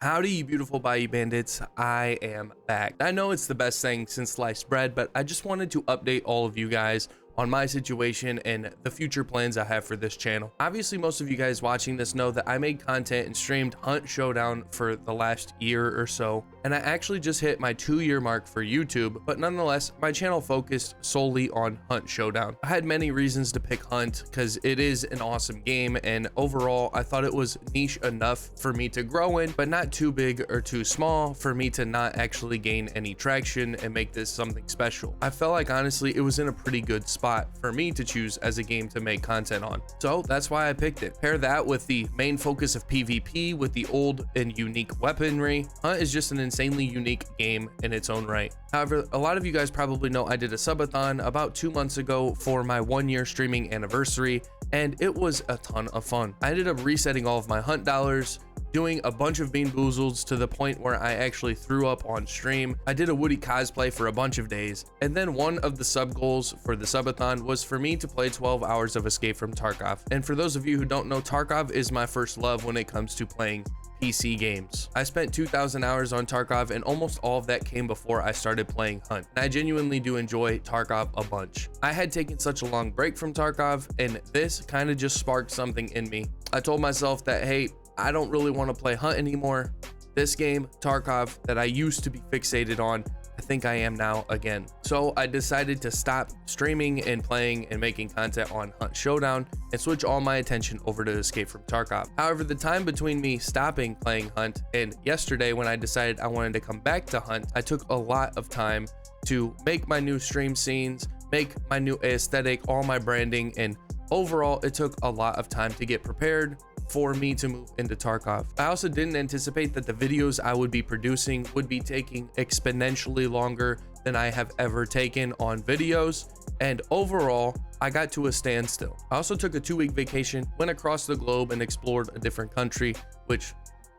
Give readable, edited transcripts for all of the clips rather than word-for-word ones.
Howdy, you beautiful Bayou Bandits. I am back. I know it's the best thing since sliced bread, but I just wanted to update all of you guys on my situation and the future plans I have for this channel. Obviously, most of you guys watching this know that I made content and streamed Hunt Showdown for the last year or so, and I actually just hit my 2-year mark for YouTube, but nonetheless, my channel focused solely on Hunt Showdown. I had many reasons to pick Hunt because it is an awesome game, and overall, I thought it was niche enough for me to grow in, but not too big or too small for me to not actually gain any traction and make this something special. I felt like honestly, it was in a pretty good spot for me to choose as a game to make content on. So that's why I picked it. Pair that with the main focus of PvP with the old and unique weaponry. Hunt is just an insanely unique game in its own right. However, a lot of you guys probably know I did a subathon about 2 months ago for my 1-year streaming anniversary, and it was a ton of fun. I ended up resetting all of my Hunt dollars, doing a bunch of Bean Boozles to the point where I actually threw up on stream. I did a Woody cosplay for a bunch of days, and then one of the sub goals for the subathon was for me to play 12 hours of Escape from Tarkov. And for those of you who don't know, Tarkov is my first love when it comes to playing PC games. I spent 2,000 hours on Tarkov, and almost all of that came before I started playing Hunt. And I genuinely do enjoy Tarkov a bunch. I had taken such a long break from Tarkov, and this kind of just sparked something in me. I told myself that, hey, I don't really want to play Hunt anymore. This game, Tarkov, that I used to be fixated on, I think I am now again. So I decided to stop streaming and playing and making content on Hunt Showdown and switch all my attention over to Escape from Tarkov. However, the time between me stopping playing Hunt and yesterday when I decided I wanted to come back to Hunt, I took a lot of time to make my new stream scenes, make my new aesthetic, all my branding, and overall, it took a lot of time to get prepared for me to move into Tarkov. I also didn't anticipate that the videos I would be producing would be taking exponentially longer than I have ever taken on videos, and overall, I got to a standstill. I also took a 2-week vacation, went across the globe and explored a different country, which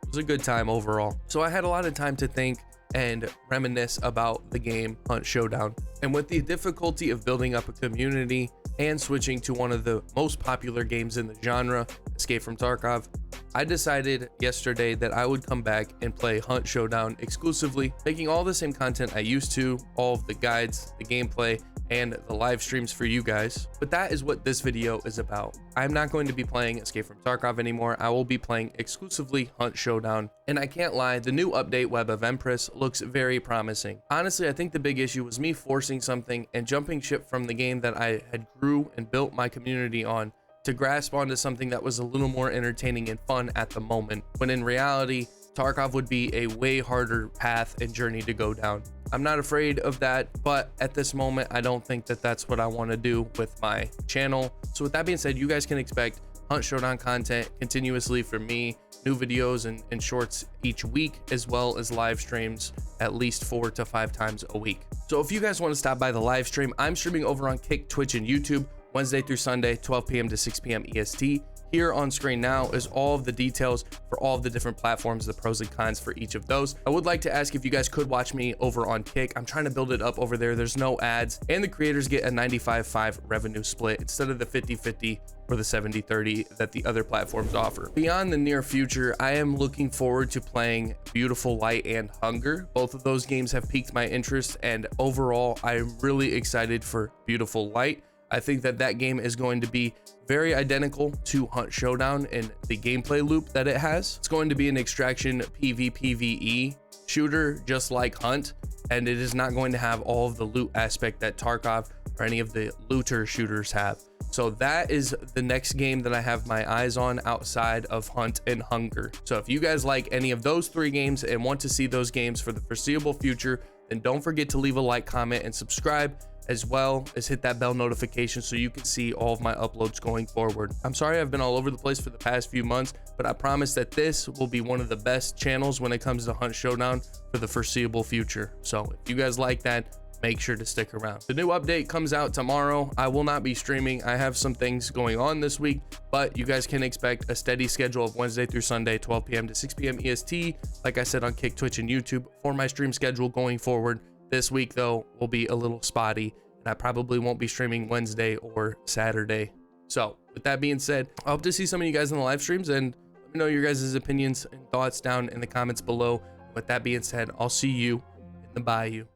was a good time overall. So I had a lot of time to think and reminisce about the game Hunt Showdown. And with the difficulty of building up a community and switching to one of the most popular games in the genre, Escape from Tarkov, I decided yesterday that I would come back and play Hunt Showdown exclusively, making all the same content I used to, all of the guides, the gameplay, and the live streams for you guys. But that is what this video is about. I'm not going to be playing Escape from Tarkov anymore. I will be playing exclusively Hunt Showdown. And I can't lie, the new update Web of Empress looks very promising. Honestly, I think the big issue was me forcing something and jumping ship from the game that I had grew and built my community on to grasp onto something that was a little more entertaining and fun at the moment, when in reality, Tarkov would be a way harder path and journey to go down. I'm not afraid of that, but at this moment, I don't think that that's what I want to do with my channel. So with that being said, you guys can expect Hunt Showdown content continuously from me, new videos and shorts each week, as well as live streams at least 4 to 5 times a week. So if you guys want to stop by the live stream, I'm streaming over on Kick, Twitch, and YouTube Wednesday through Sunday, 12 p.m. to 6 p.m. EST. Here on screen now is all of the details for all of the different platforms, the pros and cons for each of those. I would like to ask if you guys could watch me over on Kick. I'm trying to build it up over there. There's no ads, and the creators get a 95-5 revenue split instead of the 50-50 or the 70-30 that the other platforms offer. Beyond the near future, I am looking forward to playing Beautiful Light and Hunger. Both of those games have piqued my interest, and overall, I'm really excited for Beautiful Light. I think that that game is going to be very identical to Hunt Showdown in the gameplay loop that it has. It's going to be an extraction PvPvE shooter just like Hunt, and it is not going to have all of the loot aspect that Tarkov or any of the looter shooters have. So that is the next game that I have my eyes on outside of Hunt and Hunger. So if you guys like any of those 3 games and want to see those games for the foreseeable future, then don't forget to leave a like, comment, and subscribe, as well as hit that bell notification so you can see all of my uploads going forward. I'm sorry I've been all over the place for the past few months, but I promise that this will be one of the best channels when it comes to Hunt Showdown for the foreseeable future. So if you guys like that, make sure to stick around. The new update comes out tomorrow. I will not be streaming. I have some things going on this week, but you guys can expect a steady schedule of Wednesday through Sunday, 12 p.m. to 6 p.m. EST. Like I said, on Kick, Twitch, and YouTube for my stream schedule going forward. This week, though, will be a little spotty, and I probably won't be streaming Wednesday or Saturday. So with that being said, I hope to see some of you guys in the live streams, and Let me know your guys' opinions and thoughts down in the comments below. With that being said, I'll see you in the bayou.